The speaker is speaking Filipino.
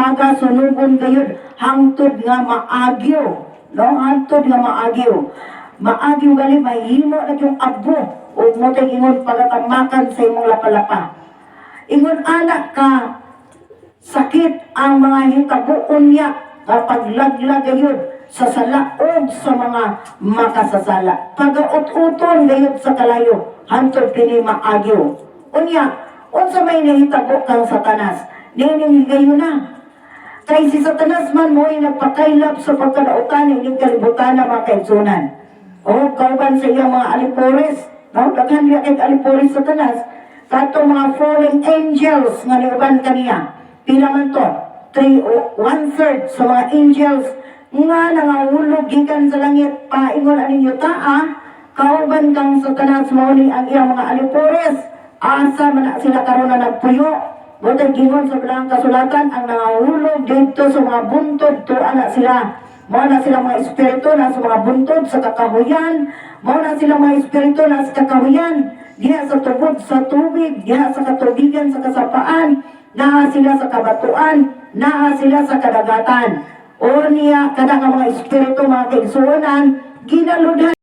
pagasunugon gayud hangtod nga maagyo, no? Hangtod nga maagyo gali mahimo na yung abo o mo tay ingon pagatamakan sa imong lapalapa. Ingon anak ka sakit ang mga hitabuon niya kapag paglaglag gayud sa salaog sa mga makasasala. Pagaut-uton gayud sa kalayo hangtod kini maagyo. Unya, unsa may nahitabo kang Satanas? Nining gayon na. Kay si Satanas man mo'y nagpakailap sa pagkadautan ining kalibutan na mga kaigsunan. O kauban sa iyang mga alipores, no? Daghan niya kay alipores Satanas, katong mga fallen angels nga niuban kaniya. Pila man to? 1/3 sa mga angels nga nangahulog gikan sa langit paingon aninyo kauban kang Satanas mao ni ang iyang mga alipores. Asa man na sila karon na nagpuyo. Butang gingon sa bilang kasulatan ang nangahulog dito sa mga buntod tuwa na sila. Mao na sila mga espiritu na sa mga buntod sa kakahuyan. Mao na sila mga espiritu na sa kakahuyan. Diha sa tubod sa tubig, diha sa katubigan sa kasapaan. Naa sila sa kabatuan, naa sila sa kadagatan. O niya kada nga mga espiritu mga kaigsuonan ginaludhan